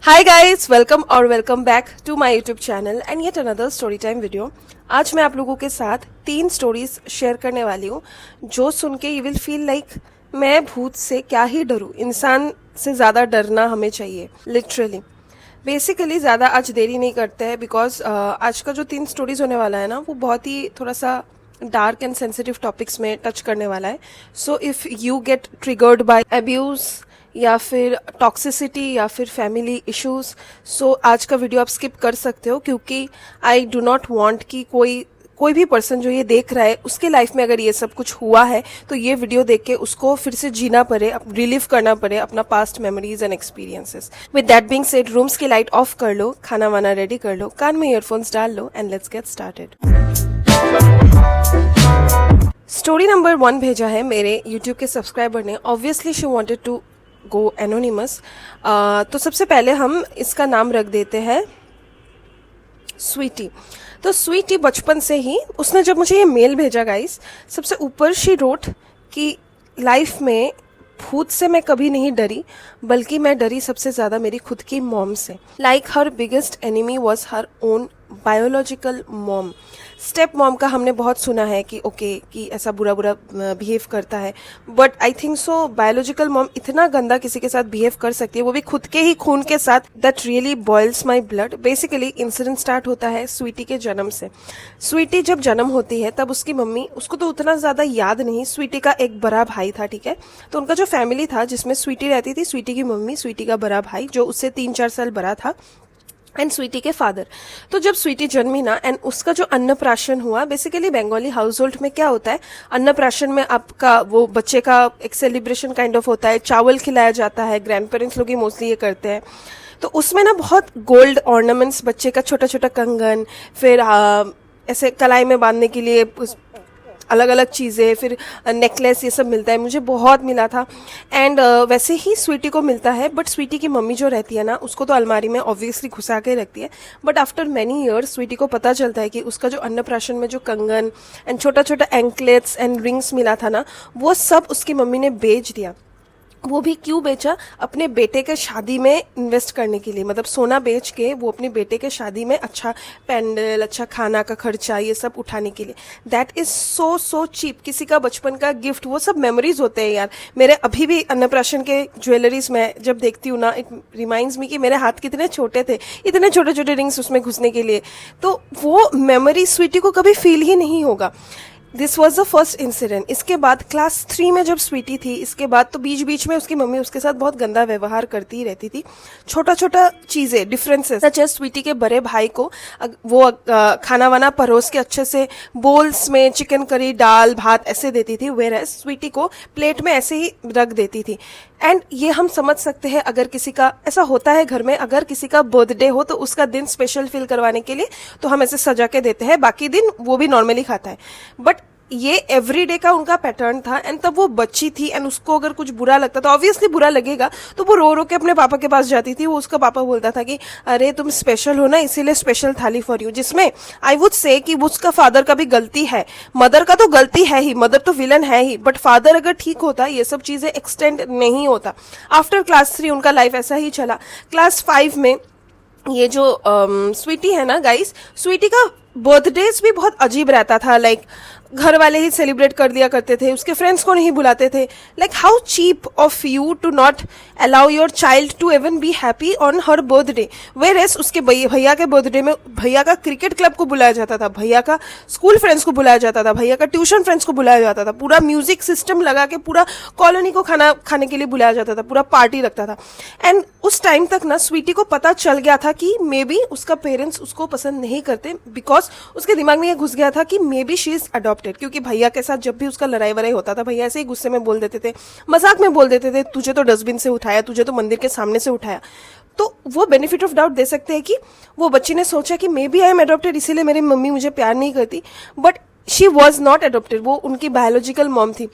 Hi guys, welcome back to my YouTube channel and yet another story time video. आज मैं आप लोगों के साथ 3 स्टोरीज शेयर करने वाली हूँ जो सुन के यू विल फील लाइक मैं भूत से क्या ही डरूं। इंसान से ज़्यादा डरना हमें चाहिए, लिटरली। बेसिकली ज़्यादा आज देरी नहीं करते हैं बिकॉज आज का जो 3 स्टोरीज होने वाला है ना, वो बहुत ही थोड़ा सा डार्क एंड सेंसिटिव टॉपिक्स में टच करने वाला है। So if you get triggered by abuse या फिर टॉक्सिसिटी या फिर फैमिली इश्यूज, सो आज का वीडियो आप स्किप कर सकते हो, क्योंकि आई डू नॉट वांट कि कोई भी पर्सन जो ये देख रहा है उसके लाइफ में अगर ये सब कुछ हुआ है तो ये वीडियो देख के उसको फिर से जीना पड़े, रिलीव करना पड़े अपना past memories and experiences. With that being said, rooms की लाइट ऑफ कर लो, खाना वाना रेडी कर लो, कान में ईयरफोन्स डाल लो and let's get started. Story number 1 भेजा है मेरे यूट्यूब के सब्सक्राइबर ने। Obviously she wanted to go anonymous, तो सबसे पहले हम इसका नाम रख देते हैं स्वीटी। तो स्वीटी बचपन से ही, उसने जब मुझे ये मेल भेजा गाइस, सबसे ऊपर शी रोट कि लाइफ में भूत से मैं कभी नहीं डरी, बल्कि मैं डरी सबसे ज़्यादा मेरी खुद की मॉम से। Like her biggest enemy was her own biological mom. Step mom का हमने बहुत सुना है कि ओके कि ऐसा बुरा बिहेव करता है, but I think so biological mom इतना गंदा किसी के साथ बिहेव कर सकती है, वो भी खुद के ही खून के साथ। That really boils my blood. Basically incident start होता है स्वीटी के जन्म से। स्वीटी जब जन्म होती है तब उसकी मम्मी, उसको तो उतना ज़्यादा याद नहीं, स्वीटी का एक बड़ा भाई था, ठीक है। तो उनका जो फैमिली था जिसमें स्वीटी रहती थी, स्वीटी की मम्मी, स्वीटी का बड़ा भाई जो उससे 3-4 साल बड़ा था, एंड स्वीटी के फादर। तो जब स्वीटी जन्मी ना, एंड उसका जो अन्नप्राशन हुआ, बेसिकली बंगाली हाउस होल्ड में क्या होता है, अन्नप्राशन में आपका वो बच्चे का एक सेलिब्रेशन काइंड ऑफ होता है, चावल खिलाया जाता है, ग्रैंड पेरेंट्स लोग ही मोस्टली ये करते हैं। तो उसमें ना बहुत गोल्ड ऑर्नामेंट्स, बच्चे का छोटा छोटा कंगन, फिर ऐसे कलाई में बांधने के लिए अलग अलग चीज़ें, फिर नेकलेस, ये सब मिलता है। मुझे बहुत मिला था एंड वैसे ही स्वीटी को मिलता है, बट स्वीटी की मम्मी जो रहती है ना, उसको तो अलमारी में ऑब्वियसली घुसा के रखती है। But after many years Sweety को पता चलता है कि उसका जो अन्नप्राशन में जो कंगन एंड छोटा छोटा एंकलेट्स एंड रिंग्स मिला था ना, वो सब उसकी मम्मी ने बेच दिया। वो भी क्यों बेचा? अपने बेटे के शादी में इन्वेस्ट करने के लिए, मतलब सोना बेच के वो अपने बेटे के शादी में अच्छा पैंडल, अच्छा खाना का खर्चा, ये सब उठाने के लिए। That is so cheap. किसी का बचपन का गिफ्ट, वो सब मेमोरीज होते हैं यार। मेरे अभी भी अन्नप्राशन के ज्वेलरीज मैं जब देखती हूँ ना, इट रिमाइंड्स मी कि मेरे हाथ कितने छोटे थे, इतने छोटे छोटे रिंग्स उसमें घुसने के लिए। तो वो मेमोरी स्वीटी को कभी फील ही नहीं होगा। This was the first incident. इसके बाद क्लास 3 में जब स्वीटी थी, इसके बाद तो बीच बीच में उसकी मम्मी उसके साथ बहुत गंदा व्यवहार करती ही रहती थी। छोटा छोटा चीज़ें, डिफरेंसेस, सच एज स्वीटी के बड़े भाई को वो खाना वाना परोस के अच्छे से बोल्स में चिकन करी, दाल भात ऐसे देती थी, वेयर स्वीटी को प्लेट में ऐसे ही रख देती थी। एंड ये हम समझ सकते हैं, अगर किसी का ऐसा होता है घर में, अगर किसी का बर्थडे हो तो उसका दिन स्पेशल फील करवाने के लिए तो हम ऐसे सजा के देते हैं, बाकी दिन वो भी नॉर्मली खाता है। बट ये एवरीडे का उनका पैटर्न था। एंड तब वो बच्ची थी एंड उसको अगर कुछ बुरा लगता था, ऑब्वियसली बुरा लगेगा, तो वो रो रो के अपने पापा के पास जाती थी। वो उसका पापा बोलता था कि अरे तुम स्पेशल हो ना, इसीलिए स्पेशल थाली फॉर यू। जिसमें आई वुड से कि उसका फादर का भी गलती है, मदर का तो गलती है ही, मदर तो विलन है ही, बट फादर अगर ठीक होता ये सब चीजें एक्सटेंड नहीं होता। आफ्टर क्लास 3 उनका लाइफ ऐसा ही चला। क्लास 5 में ये जो स्वीटी है ना गाइस, स्वीटी का बर्थडेज भी बहुत अजीब रहता था। लाइक घर वाले ही सेलिब्रेट कर दिया करते थे, उसके फ्रेंड्स को नहीं बुलाते थे। Like how cheap of you to not allow your child to even be happy on her birthday. Whereas उसके भैया के बर्थडे में भैया का क्रिकेट क्लब को बुलाया जाता था, भैया का स्कूल फ्रेंड्स को बुलाया जाता था, भैया का ट्यूशन फ्रेंड्स को बुलाया जाता था, पूरा म्यूजिक सिस्टम लगा के पूरा कॉलोनी को खाना खाने के लिए बुलाया जाता था, पूरा पार्टी रखता था। एंड उस टाइम तक ना स्वीटी को पता चल गया था कि मे बी उसका पेरेंट्स उसको पसंद नहीं करते, बिकॉज उसके दिमाग में ये घुस गया था कि may be she is adopted. क्योंकि भैया के साथ जब भी उसका लड़ाई वड़ाई होता था, भैया ऐसे ही गुस्से में बोल देते थे, मजाक में बोल देते थे, तुझे तो डस्टबिन से उठाया, तुझे तो मंदिर के सामने से उठाया। तो वो बेनिफिट ऑफ डाउट दे सकते हैं कि वो बच्ची ने सोचा कि maybe I am adopted, इसीलिए मेरी मम्मी मुझे प्यार नहीं करती। But she was not adopted, वो उनकी बायोलॉजिकल मॉम थी।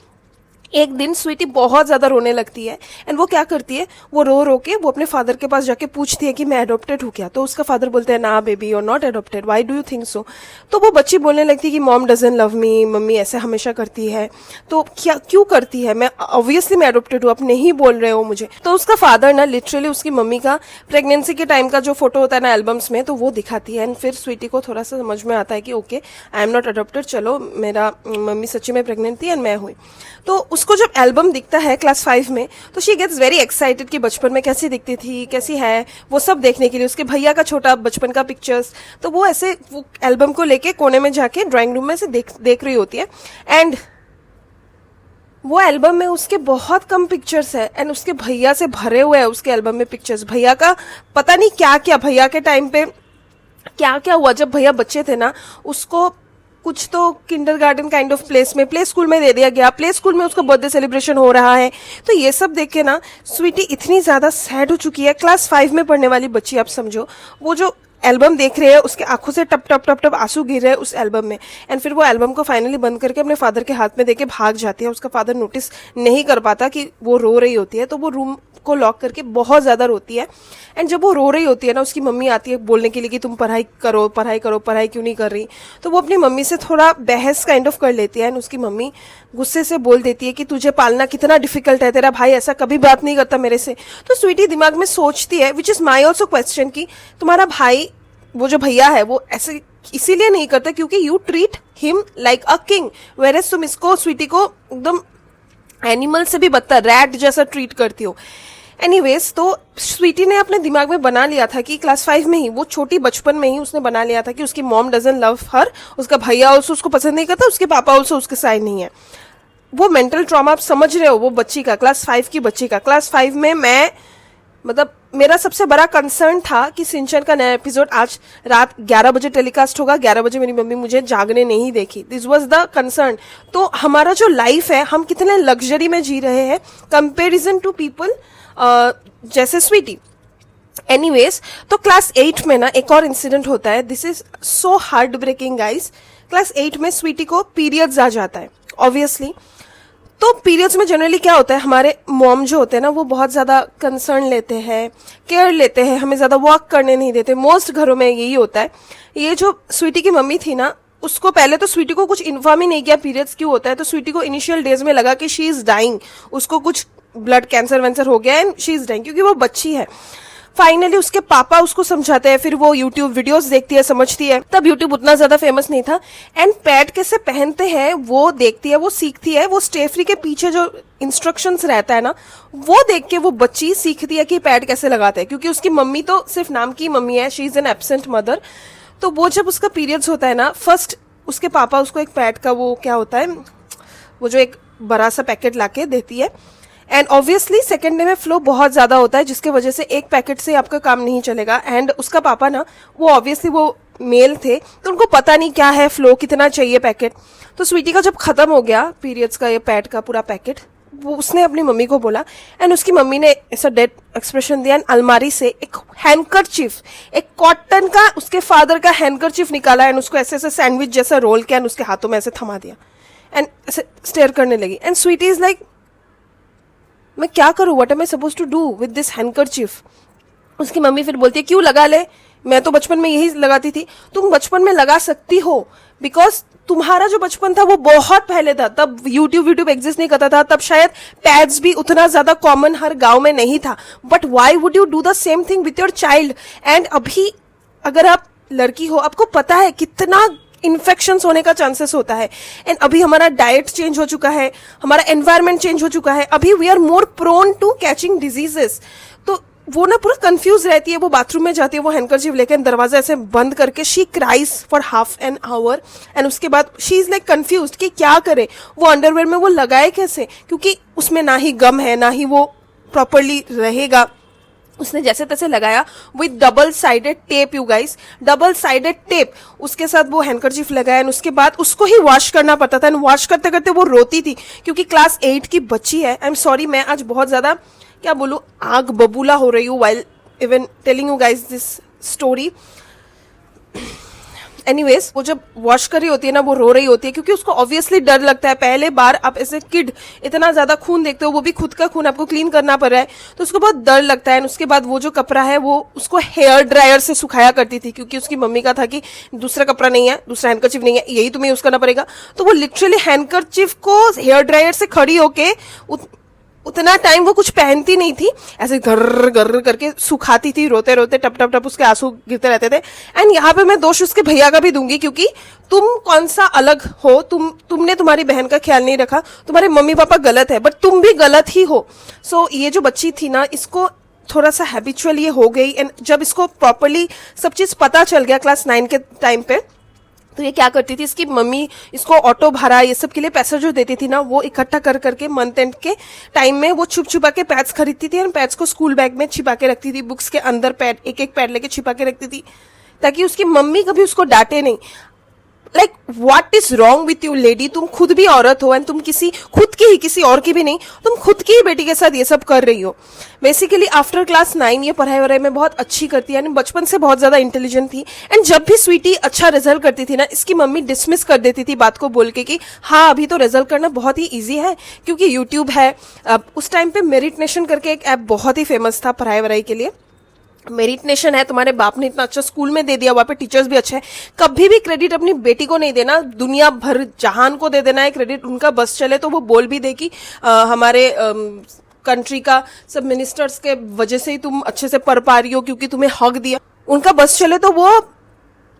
एक दिन स्वीटी बहुत ज्यादा रोने लगती है एंड वो क्या करती है, वो रो रो के वो अपने फादर के पास जाके पूछती है कि मैं अडॉप्टेड हूँ क्या। तो उसका फादर बोलते हैं ना baby you are not adopted, why do you think so. तो वो बच्ची बोलने लगती है कि mom doesn't love me, mummy ऐसे हमेशा करती है, तो क्या क्यों करती है, मैं ऑब्वियसली मैं अडॉप्टेड हूँ, आप नहीं बोल रहे हो मुझे। तो उसका फादर ना लिटरली उसकी मम्मी का प्रेगनेंसी के टाइम का जो फोटो होता है ना एल्बम्स में, तो वो दिखाती है एंड फिर स्वीटी को थोड़ा सा समझ में आता है कि okay I am not adopted, चलो मेरा मम्मी सच्ची में प्रेग्नेंट थी एंड मैं हुई। तो उसको जब एल्बम दिखता है क्लास 5 में तो शी गेट्स वेरी एक्साइटेड कि बचपन में कैसी दिखती थी, कैसी है, वो सब देखने के लिए, उसके भैया का छोटा बचपन का पिक्चर्स। तो वो ऐसे वो एल्बम को लेके कोने में जाके ड्राइंग रूम में से देख रही होती है एंड वो एल्बम में उसके बहुत कम पिक्चर्स है एंड उसके भैया से भरे हुए हैं उसके एल्बम में पिक्चर्स। भैया का पता नहीं क्या क्या, भैया के टाइम पे क्या क्या हुआ, जब भैया बच्चे थे ना उसको कुछ तो किंडरगार्टन काइंड ऑफ प्लेस में, प्ले स्कूल में दे दिया गया, प्ले स्कूल में उसका बर्थडे सेलिब्रेशन हो रहा है। तो ये सब देख के ना स्वीटी इतनी ज्यादा सैड हो चुकी है, क्लास 5 में पढ़ने वाली बच्ची आप समझो, वो जो एल्बम देख रहे हैं उसके आंखों से टप टप टप टप आंसू गिर रहे हैं उस एल्बम में एंड फिर वो एल्बम को फाइनली बंद करके अपने फादर के हाथ में देके भाग जाती है। उसका फादर नोटिस नहीं कर पाता कि वो रो रही होती है, तो वो रूम को लॉक करके बहुत ज्यादा रोती है एंड जब वो रो रही होती है ना उसकी मम्मी आती है बोलने के लिए कि तुम पढ़ाई करो पढ़ाई करो, पढ़ाई क्यों नहीं कर रही। तो वो अपनी मम्मी से थोड़ा बहस काइंड ऑफ कर लेती है एंड उसकी मम्मी गुस्से से बोल देती है कि तुझे पालना कितना डिफिकल्ट है, तेरा भाई ऐसा कभी बात नहीं करता मेरे से। तो स्वीटी दिमाग में सोचती है, which is my also question, कि तुम्हारा भाई वो जो भैया है वो ऐसे इसीलिए नहीं करता क्योंकि you treat him like a king, whereas तुम इसको स्वीटी को एकदम एनिमल से भी बदतर रैट जैसा ट्रीट करती हो। एनीवेज तो स्वीटी ने अपने दिमाग में बना लिया था कि क्लास 5 में ही, वो छोटी बचपन में ही उसने बना लिया था कि उसकी मॉम डजंट लव हर, उसका भैया ऑल्सो उसको पसंद नहीं करता, उसके पापा ऑल्सो उसके साइड नहीं है। वो मेंटल ट्रॉमा आप समझ रहे हो, वो बच्ची का, क्लास 5 की बच्ची का। क्लास 5 में मैं मतलब मेरा सबसे बड़ा कंसर्न था कि सिंचन का नया एपिसोड आज रात 11 बजे टेलीकास्ट होगा, 11 बजे मेरी मम्मी मुझे जागने नहीं देखी, दिस वाज द कंसर्न। तो हमारा जो लाइफ है हम कितने लग्जरी में जी रहे हैं कंपेरिजन टू पीपल जैसे स्वीटी। एनीवेज तो क्लास 8 में ना एक और इंसिडेंट होता है, this is so heartbreaking guys. Class 8 में स्वीटी को पीरियड्स आ जाता है ऑब्वियसली। तो पीरियड्स में जनरली क्या होता है, हमारे मॉम जो होते हैं ना वो बहुत ज्यादा कंसर्न लेते हैं, केयर लेते हैं, हमें ज्यादा वॉक करने नहीं देते, मोस्ट घरों में यही होता है। ये जो स्वीटी की मम्मी थी ना उसको पहले तो स्वीटी को कुछ इन्फॉर्म ही नहीं किया पीरियड्स क्यों होता है। तो स्वीटी को इनिशियल डेज में लगा कि शी इज डाइंग, उसको कुछ ब्लड कैंसर वैंसर हो गया एंड शी इज डाइंग, क्योंकि वो बच्ची है। फाइनली उसके पापा उसको समझाते हैं, फिर वो यूट्यूब वीडियोस देखती है, समझती है। तब यूट्यूब उतना ज्यादा फेमस नहीं था एंड पैड कैसे पहनते हैं वो देखती है, वो सीखती है। वो स्टेफ्री के पीछे जो इंस्ट्रक्शंस रहता है ना वो देख के वो बच्ची सीखती है कि पैड कैसे लगाते हैं, क्योंकि उसकी मम्मी तो सिर्फ नाम की मम्मी है, she is an absent mother. तो वो जब उसका पीरियड्स होता है ना, फर्स्ट उसके पापा उसको एक पैड का वो क्या होता है, वो जो एक बड़ा सा पैकेट लाके देती है एंड ऑब्वियसली सेकेंड डे में फ्लो बहुत ज्यादा होता है जिसके वजह से एक पैकेट से आपका काम नहीं चलेगा। एंड उसका पापा ना वो ऑब्वियसली वो मेल थे तो उनको पता नहीं क्या है फ्लो, कितना चाहिए पैकेट। तो स्वीटी का जब खत्म हो गया पीरियड्स का ये पैड का पूरा पैकेट, वो उसने अपनी मम्मी को बोला एंड उसकी मम्मी ने ऐसा डेड एक्सप्रेशन दिया एंड अलमारी से एक हैंकरचीफ, एक कॉटन का उसके फादर का हैंकरचीफ निकाला एंड उसको ऐसे ऐसे सैंडविच जैसा रोल किया एंड उसके हाथों में ऐसे थमा दिया एंड ऐसे स्टेयर करने लगी। एंड स्वीटी इज लाइक मैं क्या करूं, what am I suppose to do with this handkerchief. उसकी मम्मी फिर बोलती है क्यों लगा ले, मैं तो बचपन में यही लगाती थी। तुम बचपन में लगा सकती हो बिकॉज तुम्हारा जो बचपन था वो बहुत पहले था, तब यूट्यूब एग्जिस्ट नहीं करता था, तब शायद पैड्स भी उतना ज्यादा कॉमन हर गांव में नहीं था। But why would you do the same thing with your child. And अभी अगर आप लड़की हो आपको पता है कितना इन्फेक्शंस होने का चांसेस होता है एंड अभी हमारा डाइट चेंज हो चुका है, हमारा एनवायरनमेंट चेंज हो चुका है, अभी we are more prone to catching diseases. तो वो ना पूरा कंफ्यूज रहती है, वो बाथरूम में जाती है, वो हैंकरचीफ लेकर दरवाजा ऐसे बंद करके she cries for half an hour and उसके बाद शी इज लाइक कंफ्यूज कि क्या करे, वो अंडरवेयर में वो लगाए कैसे, क्योंकि उसमें ना ही गम है ना ही वो प्रॉपरली रहेगा। उसने जैसे तैसे लगाया with double sided tape, you guys, double sided tape, उसके साथ वो हैंकरचीफ लगाया एंड उसके बाद उसको ही वॉश करना पड़ता था एंड वॉश करते करते वो रोती थी क्योंकि क्लास 8 की बच्ची है। आई एम सॉरी, मैं आज बहुत ज्यादा क्या बोलूं आग बबूला हो रही हूँ while even telling you guys this story. Anyways वो जब वॉश कर रही होती है ना, वो रो रही होती है क्योंकि उसको ऑब्वियसली डर लगता है। पहले बार आप ऐसे किड इतना ज्यादा खून देखते हो, वो भी खुद का खून आपको क्लीन करना पड़ रहा है, तो उसको बहुत डर लगता है। उसके बाद वो जो कपड़ा है वो उसको हेयर ड्रायर से सुखाया करती थी, क्योंकि उसकी मम्मी का था कि दूसरा कपड़ा नहीं है, दूसरा हैंडकरचिफ नहीं है, यही तुम्हें यूज करना पड़ेगा। तो वो लिटरली हैंडकरचिफ को हेयर ड्रायर से खड़ी होके उतना टाइम वो कुछ पहनती नहीं थी, ऐसे घर घर करके सुखाती थी, रोते रोते टप टप टप उसके आंसू गिरते रहते थे। एंड यहाँ पे मैं दोष उसके भैया का भी दूंगी, क्योंकि तुम कौन सा अलग हो, तुमने तुम्हारी बहन का ख्याल नहीं रखा, तुम्हारे मम्मी पापा गलत है, बट तुम भी गलत ही हो। सो ये जो बच्ची थी ना, इसको थोड़ा सा हैबिचुअल ये हो गई। एंड जब इसको प्रॉपरली सब चीज पता चल गया क्लास 9 के टाइम पे, तो ये क्या करती थी, इसकी मम्मी इसको ऑटो भाड़ा ये सब के लिए पैसा जो देती थी ना, वो इकट्ठा कर करके मंथ एंड के टाइम में वो छुप छुपा के पैड्स खरीदती थी, और पैड्स को स्कूल बैग में छिपा के रखती थी, बुक्स के अंदर पैड एक एक पैड लेके छिपा के रखती थी, ताकि उसकी मम्मी कभी उसको डांटे नहीं। Like what is wrong with you lady, तुम खुद भी औरत हो, एंड तुम खुद की ही, किसी और की भी नहीं, तुम खुद की ही बेटी के साथ ये सब कर रही हो। बेसिकली आफ्टर क्लास 9 ये पढ़ाई वढ़ाई में बहुत अच्छी करती है, बचपन से बहुत ज्यादा इंटेलिजेंट थी। एंड जब भी स्वीटी अच्छा रिजल्ट करती थी ना, इसकी मम्मी डिसमिस कर देती थी बात को, बोल के कि हाँ अभी तो रिजल्ट करना बहुत ही ईजी है, क्योंकि यूट्यूब है। उस टाइम पे मेरिट नेशन करके एक ऐप बहुत ही फेमस था पढ़ाई वढ़ाई के लिए। मेरिट नेशन है, तुम्हारे बाप ने इतना अच्छा स्कूल में दे दिया, वहां पे टीचर्स भी अच्छे हैं। कभी भी क्रेडिट अपनी बेटी को नहीं देना, दुनिया भर जहान को दे देना है क्रेडिट। उनका बस चले तो वो बोल भी दे कि हमारे कंट्री का सब मिनिस्टर्स के वजह से ही तुम अच्छे से पढ़ पा रही हो, क्योंकि तुम्हें हक दिया। उनका बस चले तो वो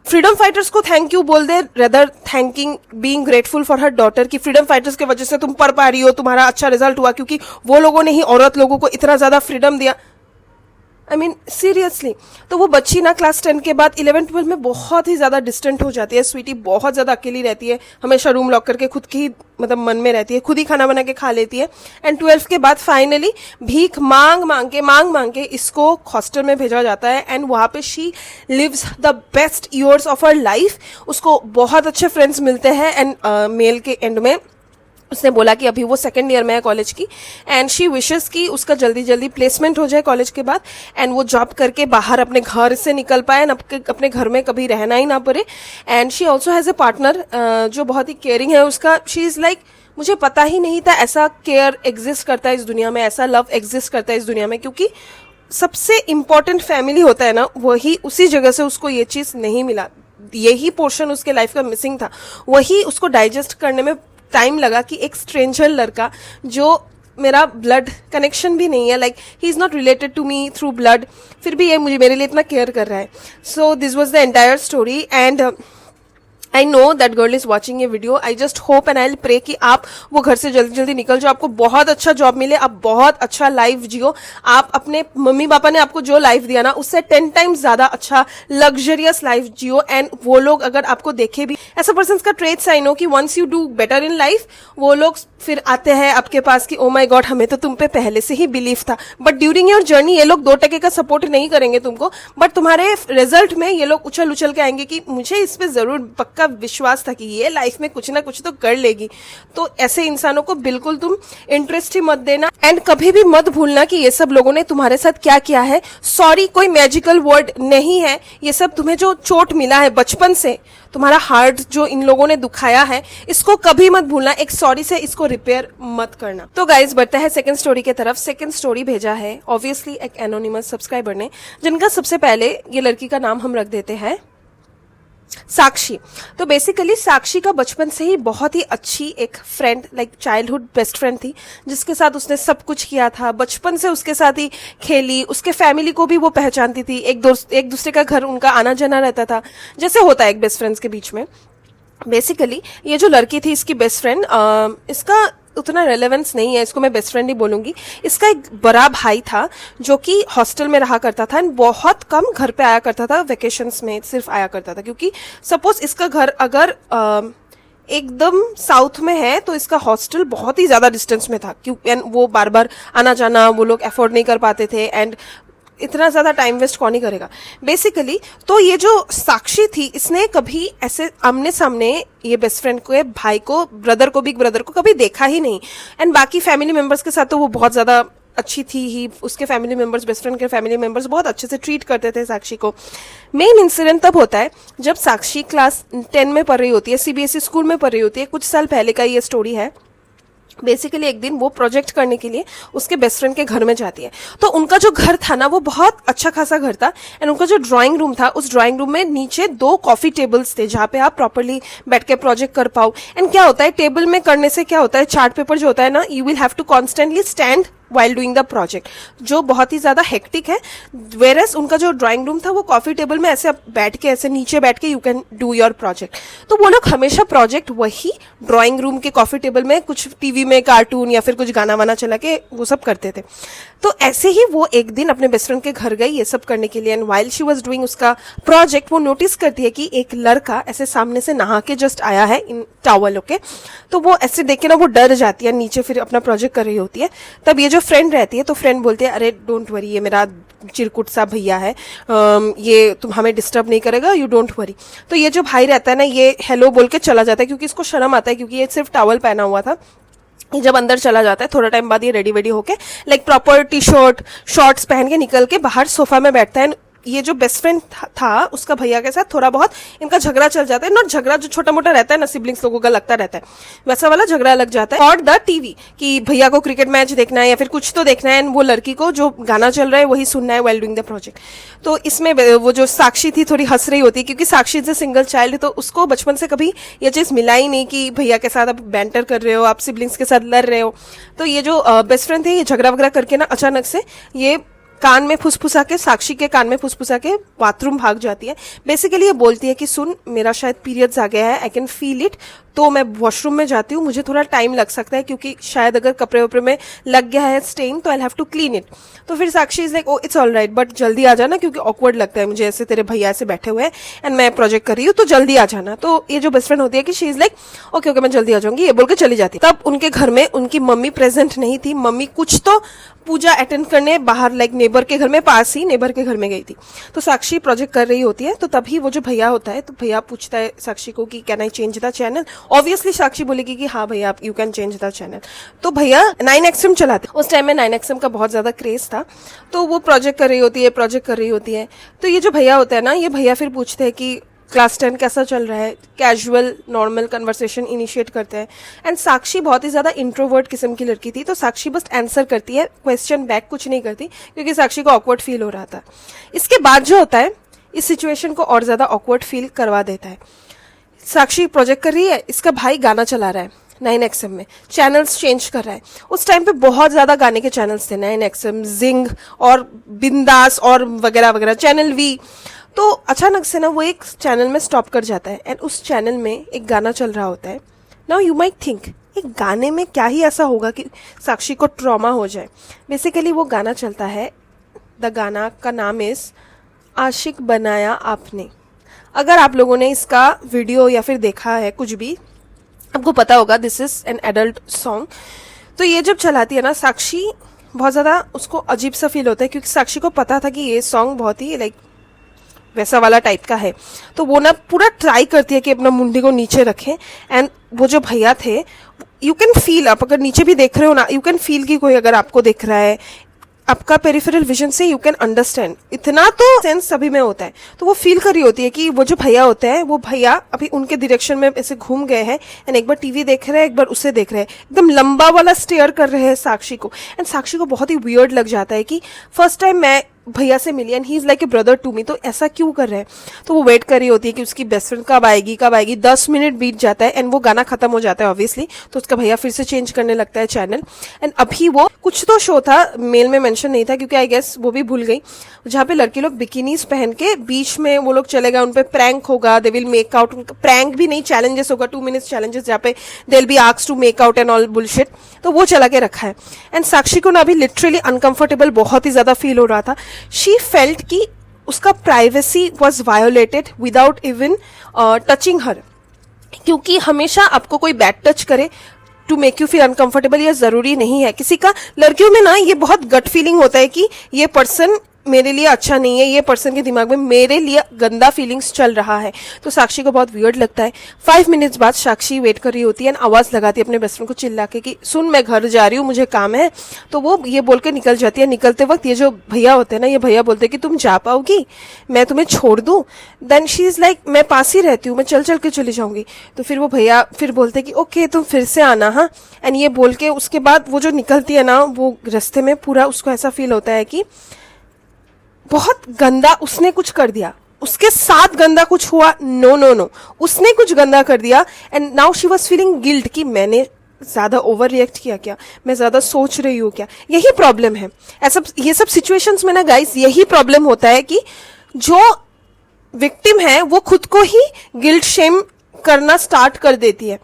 फ्रीडम फाइटर्स को थैंक यू बोल दे, rather thanking being grateful for her daughter, कि फ्रीडम फाइटर्स की वजह से तुम पढ़ पा रही हो, तुम्हारा अच्छा रिजल्ट हुआ, क्योंकि वो लोगों ने ही औरत लोगों को इतना ज्यादा फ्रीडम दिया। I mean seriously. तो वो बच्ची ना क्लास 10 के बाद 11 12 में बहुत ही ज्यादा डिस्टेंट हो जाती है। स्वीटी बहुत ज्यादा अकेली रहती है, हमेशा रूम लॉक करके खुद की मतलब मन में रहती है, खुद ही खाना बना के खा लेती है। एंड 12 के बाद फाइनली भीख मांग मांग के इसको हॉस्टल में भेजा जाता है। एंड वहां पे she lives the best years of her life. उसको बहुत अच्छे फ्रेंड्स मिलते हैं। एंड मेल के एंड में उसने बोला कि अभी वो 2nd ईयर में है कॉलेज की, एंड शी विशेस कि उसका जल्दी जल्दी प्लेसमेंट हो जाए कॉलेज के बाद, एंड वो जॉब करके बाहर अपने घर से निकल पाए, एंड अपने घर में कभी रहना ही ना पड़े। And she also has a partner जो बहुत ही केयरिंग है उसका। शी इज लाइक, मुझे पता ही नहीं था ऐसा केयर एग्जिस्ट करता है इस दुनिया में, ऐसा लव एग्जिस्ट करता है इस दुनिया में, क्योंकि सबसे इंपॉर्टेंट फैमिली होता है ना, वही उसी जगह से उसको ये चीज नहीं मिला। यही पोर्शन उसके लाइफ का मिसिंग था, वही उसको डाइजेस्ट करने में टाइम लगा कि एक स्ट्रेंजर लड़का जो मेरा ब्लड कनेक्शन भी नहीं है, like he is not related to me through blood, फिर भी ये मेरे लिए इतना केयर कर रहा है। So this was the entire story. And I know that girl is watching ये video. I just hope and I will pray कि आप वो घर से जल्दी जल्दी निकल जाओ, आपको बहुत अच्छा जॉब मिले, आप बहुत अच्छा लाइफ जियो, आप अपने मम्मी पापा ने आपको जो लाइफ दिया ना उससे 10 टाइम्स ज्यादा अच्छा लग्जरियस लाइफ जियो। एंड वो लोग अगर आपको देखे भी, ऐसा पर्सन का ट्रेट साइन हो कि once you do better in life, वो लोग फिर आते हैं आपके पास कि ओ माई गॉड हमें तो तुम पे पहले से ही बिलीव था। बट ड्यूरिंग योर जर्नी ये लोग 2% का सपोर्ट नहीं करेंगे तुमको, बट तुम्हारे रिजल्ट में ये लोग उछल उछल के आएंगे कि मुझे इस पे जरूर पक्का विश्वास था कि ये लाइफ में कुछ ना कुछ तो कर लेगी। तो ऐसे इंसानों को बिल्कुल तुम इंटरेस्ट ही मत देना। एंड कभी भी मत भूलना कि ये सब लोगों ने तुम्हारे साथ क्या किया है। सॉरी कोई मैजिकल वर्ड नहीं है, ये सब तुम्हें जो चोट मिला है बचपन से, तुम्हारा हार्ट जो इन लोगों ने दुखाया है, इसको कभी मत भूलना, एक सॉरी से इसको रिपेयर मत करना। तो गाइज बढ़ते हैं सेकंड स्टोरी के तरफ। सेकंड स्टोरी भेजा है ऑब्वियसली एक एनोनिमस सब्सक्राइबर ने, जिनका सबसे पहले ये लड़की का नाम हम रख देते हैं साक्षी। तो बेसिकली साक्षी का बचपन से ही बहुत ही अच्छी एक friend, like childhood best friend थी, जिसके साथ उसने सब कुछ किया था, बचपन से उसके साथ ही खेली, उसके फैमिली को भी वो पहचानती थी, एक दूसरे का घर उनका आना जाना रहता था, जैसे होता है एक बेस्ट फ्रेंड्स के बीच में। बेसिकली ये जो लड़की थी इसकी बेस्ट फ्रेंड, इसका उतना रेलेवेंस नहीं है, इसको मैं बेस्ट फ्रेंड ही बोलूंगी। इसका एक बड़ा भाई था जो कि हॉस्टल में रहा करता था, एंड बहुत कम घर पे आया करता था, वेकेशंस में सिर्फ आया करता था, क्योंकि सपोज इसका घर अगर एकदम साउथ में है तो इसका हॉस्टल बहुत ही ज्यादा डिस्टेंस में था, एंड वो बार बार आना जाना वो लोग अफोर्ड नहीं कर पाते थे, एंड इतना ज्यादा टाइम वेस्ट कौन ही करेगा बेसिकली। तो ये जो साक्षी थी, इसने कभी ऐसे आमने सामने ये बेस्ट फ्रेंड को, भाई को, ब्रदर को, बिग ब्रदर को कभी देखा ही नहीं। एंड बाकी फैमिली मेंबर्स के साथ तो वो बहुत ज्यादा अच्छी थी ही, उसके फैमिली मेंबर्स, बेस्ट फ्रेंड के फैमिली मेंबर्स बहुत अच्छे से ट्रीट करते थे साक्षी को। मेन इंसिडेंट तब होता है जब साक्षी क्लास 10 में पढ़ रही होती है, सीबीएसई स्कूल में पढ़ रही होती है, कुछ साल पहले का ये स्टोरी है। बेसिकली एक दिन वो प्रोजेक्ट करने के लिए उसके बेस्ट फ्रेंड के घर में जाती है। तो उनका जो घर था ना वो बहुत अच्छा खासा घर था, एंड उनका जो ड्राइंग रूम था, उस ड्राइंग रूम में नीचे 2 कॉफी टेबल्स थे जहाँ पे आप प्रॉपर्ली बैठ के प्रोजेक्ट कर पाओ। एंड क्या होता है टेबल में करने से क्या होता है, चार्ट पेपर जो होता है ना, you will have to constantly stand while doing the project, जो बहुत ही ज्यादा हेक्टिक है। वेरस उनका जो ड्राइंग रूम था वो कॉफी टेबल में ऐसे बैठ के, ऐसे नीचे बैठ के you can do your project. तो वो लोग हमेशा प्रोजेक्ट वही ड्राइंग रूम के कॉफी टेबल में कुछ टीवी में कार्टून या फिर कुछ गाना वाना चला के वो सब करते थे। तो ऐसे ही वो एक दिन अपने बेस्ट फ्रेंड के घर गई ये सब करने के लिए, and while she was doing उसका प्रोजेक्ट वो नोटिस करती है कि एक लड़का ऐसे सामने से नहा के जस्ट आया है इन टॉवल। ओके, तो वो ऐसे देख के ना वो डर जाती है, नीचे फिर अपना प्रोजेक्ट कर रही होती है। तब ये जो फ्रेंड रहती है तो फ्रेंड बोलती है अरे डोंट वरी, ये मेरा चिरकुट सा भैया है, ये तुम हमें डिस्टर्ब नहीं करेगा, यू डोंट वरी। तो ये जो भाई रहता है ना ये हेलो बोल के चला जाता है, क्योंकि इसको शर्म आता है, क्योंकि ये सिर्फ टॉवल पहना हुआ था। ये जब अंदर चला जाता है थोड़ा टाइम बाद ये रेडी वेडी होके like proper T shirt shorts पहन के निकल के बाहर सोफा में बैठता है। ये जो बेस्ट फ्रेंड था उसका भैया के साथ थोड़ा बहुत इनका झगड़ा चल जाता है, नॉट झगड़ा जो छोटा मोटा रहता है ना सिबलिंग्स लोगों का लगता रहता है, वैसा वाला झगड़ा लग जाता है। और द टीवी कि भैया को क्रिकेट मैच देखना है या फिर कुछ तो देखना है, एंड वो लड़की को जो गाना चल रहा है वही सुनना है वाइल डूइंग द प्रोजेक्ट। तो इसमें वो जो साक्षी थी थोड़ी हंस रही होती है, क्योंकि साक्षी इज ए सिंगल चाइल्ड, तो उसको बचपन से कभी ये चीज मिला ही नहीं कि भैया के साथ आप बैंटर कर रहे हो, आप सिबलिंग्स के साथ लड़ रहे हो। तो ये जो बेस्ट फ्रेंड थे ये झगड़ा वगड़ा करके ना अचानक से ये कान में फुसफुसा के, साक्षी के कान में फुसफुसा के बाथरूम भाग जाती है। बेसिकली ये बोलती है कि सुन मेरा शायद पीरियड्स आ गया है, आई कैन फील इट, तो मैं वॉशरूम में जाती हूँ, मुझे थोड़ा टाइम लग सकता है क्योंकि शायद अगर कपड़े वपड़े में लग गया है स्टेन तो I have to clean it. तो फिर Sakshi is like oh it's all right but जल्दी आ जाना, क्योंकि ऑकवर्ड लगता है मुझे ऐसे तेरे भैया ऐसे बैठे हुए हैं एंड मैं प्रोजेक्ट कर रही हूँ, तो जल्दी आ जाना। तो ये जो बेस्ट फ्रेंड होती है कि she is like okay okay मैं जल्दी आ जाऊंगी, ये बोल के चली जाती। तब उनके घर में उनकी मम्मी प्रेजेंट नहीं थी, मम्मी कुछ तो पूजा अटेंड करने बाहर लाइक नेबर के घर में, पास ही नेबर के घर में गई थी। तो साक्षी प्रोजेक्ट कर रही होती है, तो तभी वो जो भैया होता है तो भैया पूछता है साक्षी को कि can I change the channel. Obviously Sakshi बोलेगी कि हाँ भैया आप you can change the channel. तो भैया 9XM चलाते, उस टाइम में 9XM का बहुत ज्यादा क्रेज था, तो वो प्रोजेक्ट कर रही होती है। तो ये जो भैया होता है ना, ये भैया फिर पूछते हैं कि क्लास 10 कैसा चल रहा है, कैजुअल नॉर्मल कन्वर्सेशन इनिशिएट करते हैं। एंड साक्षी बहुत ही ज्यादा इंट्रोवर्ट किस्म की लड़की थी, तो साक्षी बस आंसर करती है, क्वेश्चन बैक कुछ नहीं करती, क्योंकि साक्षी को ऑकवर्ड फील हो रहा था। इसके बाद जो होता है इस सिचुएशन को और ज्यादा ऑकवर्ड फील करवा देता है। साक्षी प्रोजेक्ट कर रही है, इसका भाई गाना चला रहा है 9XM में, चैनल्स चेंज कर रहा है। उस टाइम पे बहुत ज्यादा गाने के चैनल्स थे, 9XM, जिंग और बिंदास और वगैरह वगैरह, चैनल वी। तो अचानक से ना वो एक चैनल में स्टॉप कर जाता है एंड उस चैनल में एक गाना चल रहा होता है। नाउ यू माइट थिंक एक गाने में क्या ही ऐसा होगा कि साक्षी को ट्रॉमा हो जाए। बेसिकली वो गाना चलता है, द गाना का नाम इज आशिक बनाया आपने। अगर आप लोगों ने इसका वीडियो या फिर देखा है कुछ भी, आपको पता होगा this is an adult song. तो ये जब चलाती है ना साक्षी, बहुत ज़्यादा उसको अजीब सा फील होता है, क्योंकि साक्षी को पता था कि ये सॉन्ग बहुत ही लाइक वैसा वाला टाइप का है। तो वो ना पूरा ट्राई करती है कि अपना मुंडी को नीचे रखें। एंड वो जो भैया थे, यू कैन फील, आप अगर नीचे भी देख रहे हो ना, यू कैन फील कि कोई अगर आपको देख रहा है, आपका पेरिफेरल विजन से यू कैन अंडरस्टैंड, इतना तो सेंस सभी में होता है। तो वो फील कर रही होती है कि वो जो भैया होते हैं वो भैया अभी उनके डायरेक्शन में ऐसे घूम गए हैं एंड एक बार टीवी देख रहे हैं, एक बार उसे देख रहे हैं, एकदम लंबा वाला स्टेयर कर रहे हैं साक्षी को। एंड साक्षी को बहुत ही वियर्ड लग जाता है कि फर्स्ट टाइम मैं भैया से मिली and he is like a brother to me, तो ऐसा क्यों कर रहे हैं। तो वो वेट कर रही होती है कि उसकी बेस्ट फ्रेंड कब आएगी। 10 मिनट बीत जाता है एंड वो गाना खत्म हो जाता है ऑब्वियसली। तो उसका भैया फिर से चेंज करने लगता है चैनल। एंड अभी वो कुछ तो शो था, मेल में मेंशन नहीं था क्योंकि आई गेस वो भी भूल गई, जहाँ पे लड़के लोग बिकिनीज पहन के बीच में वो लोग चले गए, उन पे प्रैंक होगा, they will make out, prank भी नहीं चैलेंजेस होगा, 2 मिनट्स चैलेंजेस, जहाँ पे they will be asked to make out and all bullshit. तो वो चला के रखा है। एंड साक्षी को ना अभी लिटरली अनकंफर्टेबल बहुत ही ज्यादा फील हो रहा था। शी फेल्ट कि उसका privacy was violated without even touching her, क्योंकि हमेशा आपको कोई बैड टच करे to make you feel uncomfortable, ये जरूरी नहीं है। किसी का, लड़कियों में ना ये बहुत गट फीलिंग होता है कि ये पर्सन मेरे लिए अच्छा नहीं है, ये पर्सन के दिमाग में मेरे लिए गंदा फीलिंग्स चल रहा है। तो साक्षी को बहुत वियर्ड लगता है। 5 मिनट्स बाद साक्षी वेट कर रही होती है एंड आवाज लगाती है अपने बेस्ट फ्रेंड को चिल्ला के कि सुन, मैं घर जा रही हूँ, मुझे काम है। तो वो ये बोल के निकल जाती है। निकलते वक्त ये जो भैया होते हैं ना, ये भैया बोलते हैं कि तुम जा पाओगी, मैं तुम्हें छोड़ दूं। देन शी इज लाइक, मैं पास ही रहती हूँ, मैं चल चल के चली जाऊंगी। तो फिर वो भैया फिर बोलते हैं कि ओके तुम फिर से आना, हाँ। एंड ये बोल के उसके बाद वो जो निकलती है ना, वो रास्ते में पूरा उसको ऐसा फील होता है कि बहुत गंदा उसने कुछ कर दिया, उसके साथ गंदा कुछ हुआ। नो नो नो, उसने कुछ गंदा कर दिया। And now she was feeling guilt कि मैंने ज्यादा ओवर रिएक्ट किया क्या, मैं ज्यादा सोच रही हूँ क्या। यही प्रॉब्लम है ऐसा, ये सब सिचुएशंस में ना गाइस, यही प्रॉब्लम होता है कि जो विक्टिम है वो खुद को ही गिल्ट शेम करना स्टार्ट कर देती है।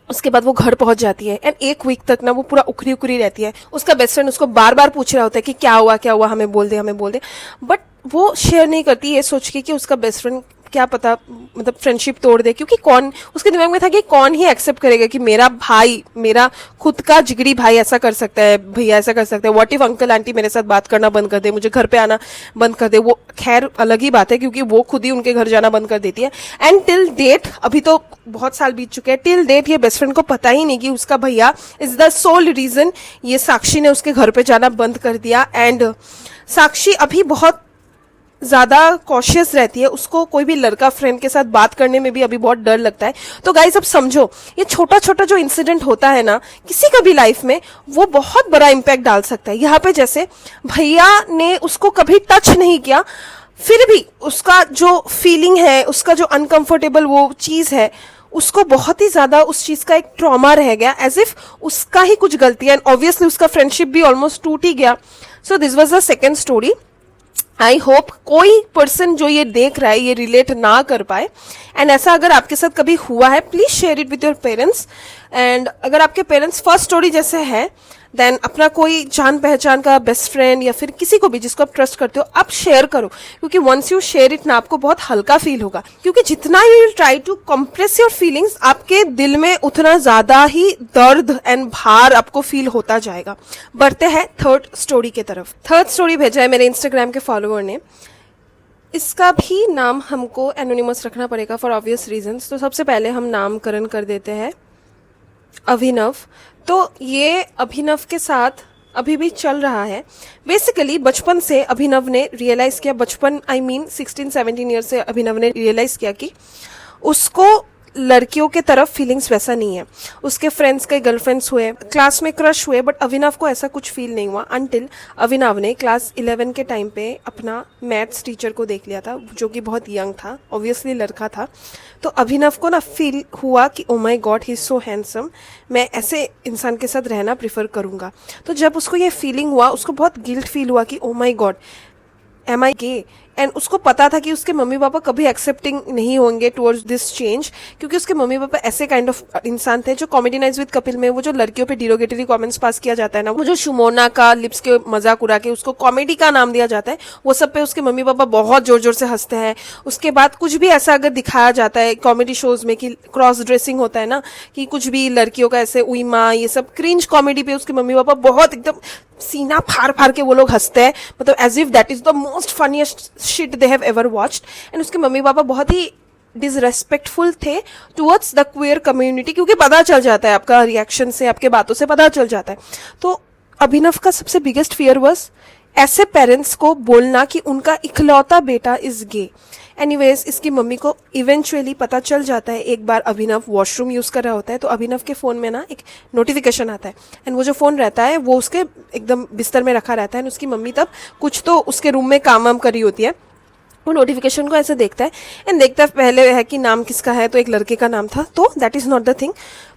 उसके बाद वो घर पहुंच जाती है एंड 1 वीक तक ना वो पूरा उखरी उखरी रहती है। उसका बेस्ट फ्रेंड उसको बार बार पूछ रहा होता है कि क्या हुआ, हमें बोल दे, हमें बोल दे। बट वो शेयर नहीं करती, ये सोच के कि उसका बेस्ट फ्रेंड क्या पता मतलब फ्रेंडशिप तोड़ दे। क्योंकि कौन, उसके दिमाग में था कि कौन ही एक्सेप्ट करेगा कि मेरा भाई, मेरा खुद का जिगरी भाई ऐसा कर सकता है, भैया ऐसा कर सकता है। व्हाट इफ अंकल आंटी मेरे साथ बात करना बंद कर दे, मुझे घर पे आना बंद कर दे। वो खैर अलग ही बात है क्योंकि वो खुद ही उनके घर जाना बंद कर देती है। एंड टिल डेट, अभी तो बहुत साल बीत चुके हैं, टिल डेट ये बेस्ट फ्रेंड को पता ही नहीं कि उसका भैया इज द सोल रीजन ये साक्षी ने उसके घर पे जाना बंद कर दिया। एंड साक्षी अभी बहुत ज्यादा कॉशियस रहती है, उसको कोई भी लड़का फ्रेंड के साथ बात करने में भी अभी बहुत डर लगता है। तो गाइस अब समझो, ये छोटा छोटा जो इंसिडेंट होता है ना किसी का भी लाइफ में, वो बहुत बड़ा इम्पैक्ट डाल सकता है। यहाँ पे जैसे भैया ने उसको कभी टच नहीं किया, फिर भी उसका जो फीलिंग है, उसका जो अनकंफर्टेबल वो चीज है, उसको बहुत ही ज्यादा उस चीज का एक ट्रॉमा रह गया, एज इफ उसका ही कुछ गलती है। एंड ऑब्वियसली उसका फ्रेंडशिप भी ऑलमोस्ट टूट ही गया। सो this was the second story. I hope कोई पर्सन जो ये देख रहा है ये रिलेट ना कर पाए। एंड ऐसा अगर आपके साथ कभी हुआ है, please share it with your parents. And अगर आपके पेरेंट्स फर्स्ट स्टोरी जैसे है, देन अपना कोई जान पहचान का बेस्ट फ्रेंड या फिर किसी को भी जिसको आप ट्रस्ट करते हो, आप शेयर करो। क्योंकि वंस यू शेयर इट ना, आपको बहुत हल्का फील होगा। क्योंकि जितना you will try to compress your feelings, आपके दिल में उतना ज्यादा ही दर्द एंड भार आपको फील होता जाएगा। बढ़ते हैं थर्ड स्टोरी के तरफ। थर्ड स्टोरी भेजा है मेरे इंस्टाग्राम के फॉलोअर ने। इसका भी नाम हमको एनोनिमस रखना पड़ेगा फॉर ऑब्वियस रीजंस। तो सबसे पहले हम नामकरण कर देते हैं अभिनव। तो ये अभिनव के साथ अभी भी चल रहा है। बेसिकली बचपन से अभिनव ने रियलाइज किया, बचपन आई मीन 16-17 ईयर से अभिनव ने रियलाइज किया कि उसको लड़कियों के तरफ फीलिंग्स वैसा नहीं है। उसके फ्रेंड्स के गर्लफ्रेंड्स हुए, क्लास में क्रश हुए, बट अभिनव को ऐसा कुछ फील नहीं हुआ अनटिल अभिनव ने क्लास 11 के टाइम पे अपना मैथ्स टीचर को देख लिया था, जो कि बहुत यंग था, ऑब्वियसली लड़का था। तो अभिनव को ना फील हुआ कि oh my God he is so handsome, मैं ऐसे इंसान के साथ रहना प्रिफर करूंगा। तो जब उसको ये फीलिंग हुआ, उसको बहुत गिल्ट फील हुआ कि oh my god am I gay. And उसको पता था कि उसके मम्मी पापा कभी एक्सेप्टिंग नहीं होंगे टुवर्ड्स दिस चेंज, क्योंकि उसके मम्मी पापा ऐसे काइंड ऑफ इंसान थे जो कॉमेडी नाइट्स विद कपिल में वो जो लड़कियों पे डिरोगेटरी कमेंट्स पास किया जाता है ना, वो जो शुमोना का लिप्स के मजाक उड़ा के उसको कॉमेडी का नाम दिया जाता है, वो सब पे उसके मम्मी पापा बहुत जोर जोर से हंसते हैं। उसके बाद कुछ भी ऐसा अगर दिखाया जाता है कॉमेडी शोज में कि क्रॉस ड्रेसिंग होता है ना, कि कुछ भी लड़कियों का ऐसे उइमा, ये सब क्रिंज कॉमेडी पे उसके मम्मी पापा बहुत एकदम सीना फाड़ फाड़ के वो लोग हंसते हैं, मतलब as if that is the most funniest shit they have ever watched. And उसके मम्मी पापा बहुत ही डिसरेस्पेक्टफुल थे टुवर्ड्स द क्वेयर कम्युनिटी, क्योंकि पता चल जाता है आपका रिएक्शन से, आपके बातों से पता चल जाता है। तो अभिनव का सबसे बिगेस्ट फियर वाज ऐसे पेरेंट्स को बोलना कि उनका इकलौता बेटा इज गे। एनीवेज इसकी मम्मी को इवेंचुअली पता चल जाता है। एक बार अभिनव वॉशरूम यूज कर रहा होता है, तो अभिनव के फोन में ना एक नोटिफिकेशन आता है, एंड वो जो फोन रहता है वो उसके एकदम बिस्तर में रखा रहता है। एंड उसकी मम्मी तब कुछ तो उसके रूम में काम वाम कर रही होती है, वो नोटिफिकेशन को ऐसे देखता है एंड देखता है पहले है कि नाम किसका है, तो एक लड़के का नाम था, तो that is not the thing.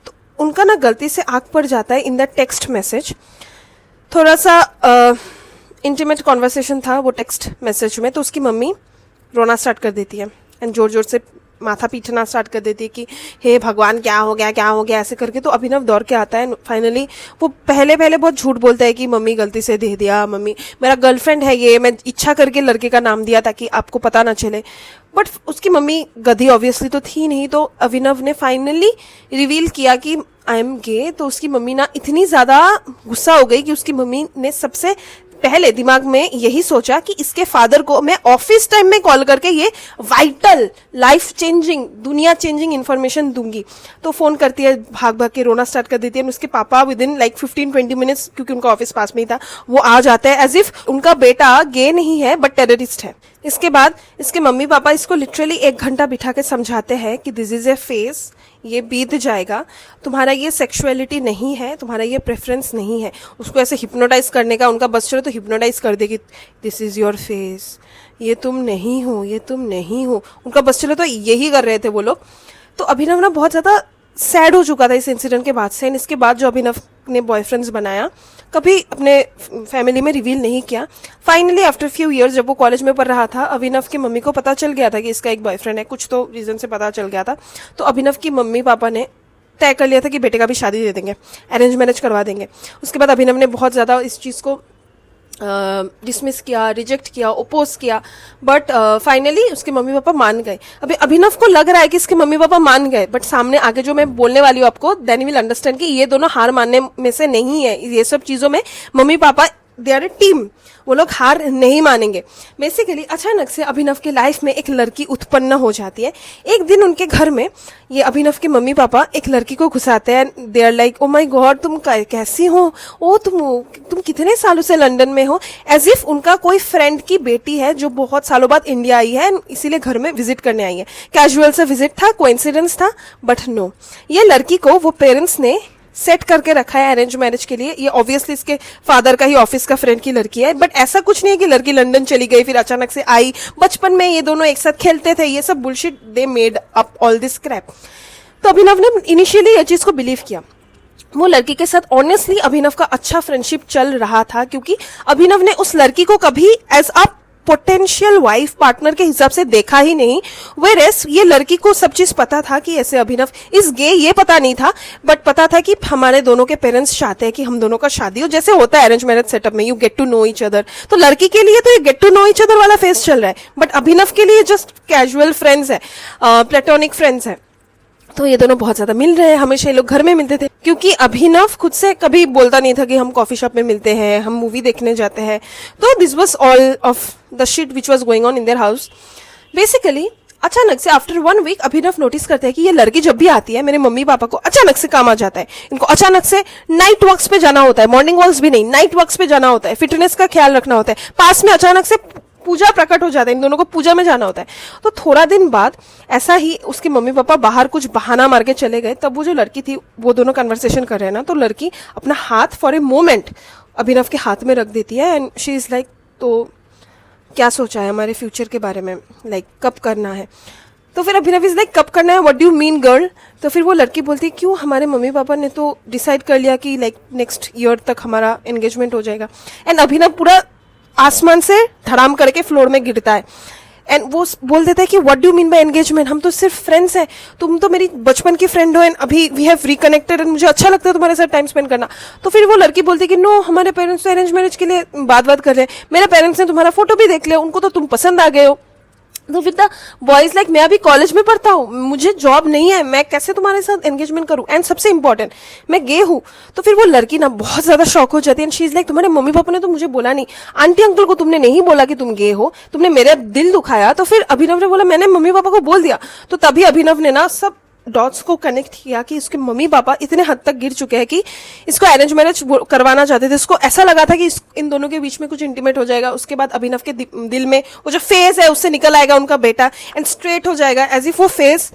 तो उनका ना गलती से आंख पड़ जाता है इन द टेक्स्ट मैसेज। थोड़ा सा इंटीमेट कॉन्वर्सेशन था वो टेक्स्ट मैसेज में। तो उसकी मम्मी रोना स्टार्ट कर देती है एंड जोर जोर से माथा पीटना स्टार्ट कर देती है कि हे भगवान क्या हो गया ऐसे करके। तो अभिनव दौड़ के आता है। फाइनली वो पहले बहुत झूठ बोलता है कि मम्मी गलती से दे दिया, मम्मी मेरा गर्लफ्रेंड है ये, मैं इच्छा करके लड़के का नाम दिया ताकि आपको पता ना चले। बट उसकी मम्मी गधी ऑब्वियसली तो थी नहीं। तो अभिनव ने फाइनली रिवील किया कि आई एम गे। तो उसकी मम्मी ना इतनी ज्यादा गुस्सा हो गई कि उसकी मम्मी ने सबसे पहले दिमाग में यही सोचा कि इसके फादर को मैं ऑफिस टाइम में कॉल करके ये वाइटल लाइफ चेंजिंग दुनिया चेंजिंग इन्फॉर्मेशन दूंगी। तो फोन करती है, भाग भाग के रोना स्टार्ट कर देती है। उसके पापा विद इन लाइक 15-20 मिनट्स, क्योंकि उनका ऑफिस पास में ही था, वो आ जाते हैं एज इफ उनका बेटा गे नहीं है बट टेररिस्ट है। इसके बाद इसके मम्मी पापा इसको लिटरली 1 घंटा बिठा के समझाते हैं कि दिस इज ए फेज, ये बीत जाएगा, तुम्हारा ये सेक्सुअलिटी नहीं है, तुम्हारा ये प्रेफरेंस नहीं है। उसको ऐसे हिप्नोटाइज करने का उनका बस चलो तो हिप्नोटाइज कर देगी, दिस इज योर फेज, ये तुम नहीं हो, ये तुम नहीं हो। उनका बस चलो तो यही कर रहे थे वो लोग। तो अभिनव ना बहुत ज़्यादा सैड हो चुका था इस इंसिडेंट के बाद से। इसके बाद जो अभिनव ने बॉयफ्रेंड्स बनाया, कभी अपने फैमिली में रिवील नहीं किया। फाइनली आफ्टर फ्यू इयर्स जब वो कॉलेज में पढ़ रहा था, अभिनव की मम्मी को पता चल गया था कि इसका एक बॉयफ्रेंड है, कुछ तो रीजन से पता चल गया था। तो अभिनव की मम्मी पापा ने तय कर लिया था कि बेटे का भी शादी दे देंगे, अरेंज मैरिज करवा देंगे। उसके बाद अभिनव ने बहुत ज़्यादा इस चीज़ को डिसमिस किया, रिजेक्ट किया, ओपोज किया, बट फाइनली उसके मम्मी पापा मान गए। अभी अभिनव को लग रहा है कि इसके मम्मी पापा मान गए, बट सामने आगे जो मैं बोलने वाली हूँ आपको, देन यू विल अंडरस्टैंड कि ये दोनों हार मानने में से नहीं है। ये सब चीज़ों में mummy papa they R A team, वो लोग हार नहीं मानेंगे। बेसिकली अचानक से अभिनव के लाइफ में एक लड़की उत्पन्न हो जाती है। एक दिन उनके घर में ये अभिनव के मम्मी पापा एक लड़की को घुसाते हैं। They are like, oh my god, तुम कैसी हो, ओ तुम कितने सालों से लंदन में हो, एज इफ उनका कोई फ्रेंड की बेटी है जो बहुत सालों बाद इंडिया आई है, इसीलिए घर में विजिट करने आई है। कैजुअल से विजिट था, कोइंसिडेंस था, बट नो, ये लड़की को वो पेरेंट्स ने सेट करके रखा है अरेंज मैरिज के लिए। ये ऑब्वियसली इसके फादर का ही ऑफिस का फ्रेंड की लड़की है, बट ऐसा कुछ नहीं है कि लड़की लंदन चली गई फिर अचानक से आई। बचपन में ये दोनों एक साथ खेलते थे, ये सब bullshit, they made up all this crap. तो अभिनव ने इनिशियली ये चीज को बिलीव किया। वो लड़की के साथ ऑनेस्टली अभिनव का अच्छा फ्रेंडशिप चल रहा था, क्योंकि अभिनव ने उस लड़की को कभी as a potential wife partner के हिसाब से देखा ही नहीं। वेरेस ये लड़की को सब चीज पता था कि ऐसे अभिनव इस गे, ये पता नहीं था, बट पता था कि हमारे दोनों के पेरेंट्स चाहते हैं कि हम दोनों का शादी हो, जैसे होता है अरेंज मैरिज सेटअप में, you get to know each other. तो लड़की के लिए तो ये get to know each other वाला फेस चल रहा है, बट अभिनव के लिए जस्ट कैजुअल फ्रेंड्स है, प्लेटोनिक फ्रेंड्स है। तो ये दोनों बहुत ज्यादा मिल रहे हैं, हमेशा ये लोग घर में मिलते थे, क्योंकि अभिनव खुद से कभी बोलता नहीं था कि हम कॉफी शॉप में मिलते हैं, हम मूवी देखने जाते हैं। तो this was all of the shit which was going on in their house. Basically अचानक से आफ्टर 1 वीक अभिनव नोटिस करते हैं कि ये लड़की जब भी आती है, मेरे मम्मी पापा को अचानक से काम आ जाता है। इनको अचानक से नाइट वॉक्स पे जाना होता है, मॉर्निंग वॉक्स भी नहीं, नाइट वॉक्स पे जाना होता है, फिटनेस का ख्याल रखना होता है। पास में अचानक से पूजा प्रकट हो जाता है, इन दोनों को पूजा में जाना होता है। तो थोड़ा दिन बाद ऐसा ही उसके मम्मी पापा बाहर कुछ बहाना मार के चले गए। तब वो जो लड़की थी, वो दोनों कन्वर्सेशन कर रहे हैं ना, तो लड़की अपना हाथ फॉर ए मोमेंट अभिनव के हाथ में रख देती है एंड शी इज लाइक, तो क्या सोचा है हमारे फ्यूचर के बारे में, लाइक कब करना है। तो फिर अभिनव इज लाइक, कब करना है, what do you mean girl. तो फिर वो लड़की बोलती है, क्यों, हमारे मम्मी पापा ने तो डिसाइड कर लिया कि लाइक नेक्स्ट ईयर तक हमारा एंगेजमेंट हो जाएगा। एंड अभिनव पूरा आसमान से धड़ाम करके फ्लोर में गिरता है एंड वो बोल देता है कि what do mean by engagement, हम तो सिर्फ फ्रेंड्स हैं, तुम तो मेरी बचपन की फ्रेंड हो एंड अभी वी हैव रिकनेक्टेड एंड मुझे अच्छा लगता है तुम्हारे साथ टाइम स्पेंड करना। तो फिर वो लड़की बोलती है कि नो, हमारे पेरेंट्स तो अरेंज मैरिज के लिए बात कर रहे हैं, मेरे पेरेंट्स ने तुम्हारा फोटो भी देख लिया, उनको तो तुम पसंद आ गए हो। तो फिर द बॉयज लाइक, मैं अभी कॉलेज में पढ़ता हूँ, मुझे जॉब नहीं है, मैं कैसे तुम्हारे साथ एंगेजमेंट करूँ, एंड सबसे इंपॉर्टेंट मैं गे हूँ। तो फिर वो लड़की ना बहुत ज्यादा शॉक हो जाती है एंड शी इज लाइक, तुम्हारे मम्मी पापा ने तो मुझे बोला नहीं, आंटी अंकल को तुमने नहीं बोला कि तुम गे हो, तुमने मेरा दिल दुखाया। तो फिर अभिनव ने बोला, मैंने मम्मी पापा को बोल दिया। तो तभी अभिनव ने ना सब डॉट्स को कनेक्ट किया कि इसके मम्मी पापा इतने हद तक गिर चुके हैं कि इसको अरेंज मैरिज करवाना चाहते थे। इसको ऐसा लगा था कि इन दोनों के बीच में कुछ इंटीमेट हो जाएगा, उसके बाद अभिनव के दिल में वो जो फेस है उससे निकल आएगा उनका बेटा एंड स्ट्रेट हो जाएगा, एज इफ वो फेस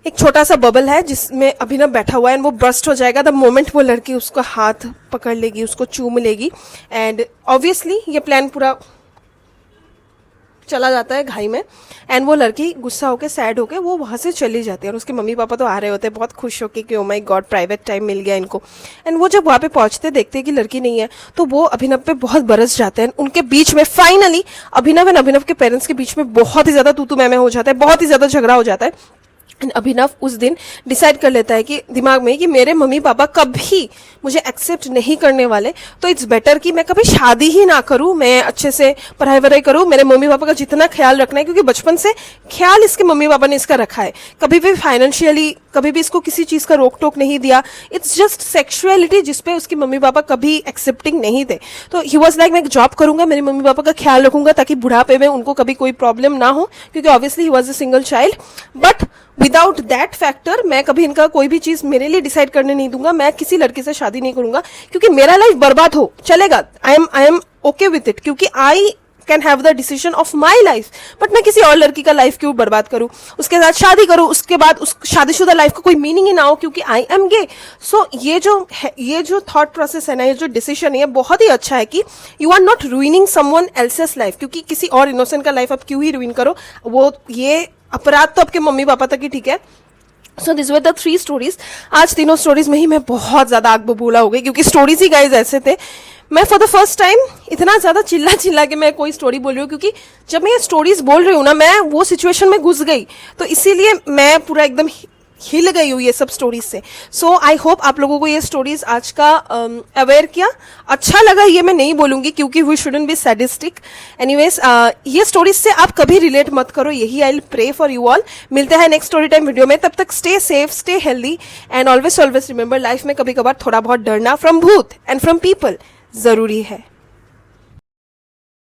एक छोटा सा बबल है जिसमें अभिनव बैठा हुआ है एंड वो बर्स्ट हो जाएगा द मोमेंट वो लड़की उसका हाथ पकड़ लेगी, उसको चूम लेगी। एंड ऑब्वियसली ये प्लान पूरा चला जाता है घाई में एंड वो लड़की गुस्सा होके, सैड होके वो वहाँ से चली जाती है और उसके मम्मी पापा तो आ रहे होते हैं बहुत खुश होके कि oh my god, private time मिल गया इनको। एंड वो जब वहाँ पे पहुँचते देखते हैं कि लड़की नहीं है, तो वो अभिनव पे बहुत बरस जाते हैं। उनके बीच में फाइनली अभिनव एंड अभिनव के पेरेंट्स के बीच में बहुत ही ज़्यादा तू तू मैं हो जाता है, बहुत ही ज़्यादा झगड़ा हो जाता है। एंड अभिनव उस दिन डिसाइड कर लेता है कि दिमाग में कि मेरे मम्मी पापा कभी मुझे एक्सेप्ट नहीं करने वाले, तो इट्स बेटर कि मैं कभी शादी ही ना करूं, मैं अच्छे से पढ़ाई वढ़ाई करूं, मेरे मम्मी पापा का जितना ख्याल रखना है, क्योंकि बचपन से ख्याल इसके मम्मी पापा ने इसका रखा है, कभी भी फाइनेंशियली कभी भी इसको किसी चीज का रोक टोक नहीं दिया। इट्स जस्ट सेक्सुअलिटी जिसपे उसके मम्मी पापा कभी एक्सेप्टिंग नहीं थे। तो ही वॉज लाइक मैं जॉब करूंगा, मेरे मम्मी पापा का ख्याल रखूंगा ताकि बुढ़ापे में उनको कभी कोई प्रॉब्लम ना हो, क्योंकि obviously he was a single child. But without that factor मैं कभी इनका कोई भी चीज मेरे लिए डिसाइड करने नहीं दूंगा, मैं किसी लड़की से शादी नहीं करूंगा, क्योंकि मेरा लाइफ बर्बाद हो चलेगा, I am okay with it, क्योंकि I can have the decision of my life. But मैं किसी और लड़की का लाइफ क्यों बर्बाद करूं, उसके साथ शादी करूं, उसके बाद उस शादीशुदा लाइफ का कोई मीनिंग ही ना हो, क्योंकि आई एम गे। सो ये जो थॉट प्रोसेस है ना, ये जो डिसीजन है, बहुत ही अच्छा है कि you are not ruining someone else's life, क्योंकि किसी और इनोसेंट का लाइफ आप क्यों ही रूइन करो, वो ये अपराध तो आपके मम्मी पापा तक ही ठीक है। So this were the 3 stories. आज तीनों स्टोरीज में ही मैं बहुत ज्यादा आग बबूला हो गई, क्योंकि स्टोरीज ही गाइज ऐसे थे। मैं फॉर द फर्स्ट टाइम इतना ज्यादा चिल्ला चिल्ला के मैं कोई स्टोरी बोल रही हूँ, क्योंकि जब मैं ये स्टोरीज बोल रही हूँ ना, मैं वो सिचुएशन में घुस गई, तो इसीलिए मैं पूरा एकदम हिल गई हूँ ये सब स्टोरीज से। सो आई होप आप लोगों को ये स्टोरीज आज का अवेयर किया, अच्छा लगा, ये मैं नहीं बोलूंगी, क्योंकि we shouldn't be sadistic. Anyways, ये स्टोरीज से आप कभी रिलेट मत करो, यही I will pray for you all. मिलते हैं नेक्स्ट स्टोरी टाइम वीडियो में, तब तक stay safe, stay healthy, and always remember, life में कभी कभार थोड़ा बहुत डरना फ्रॉम भूत एंड फ्रॉम पीपल जरूरी है।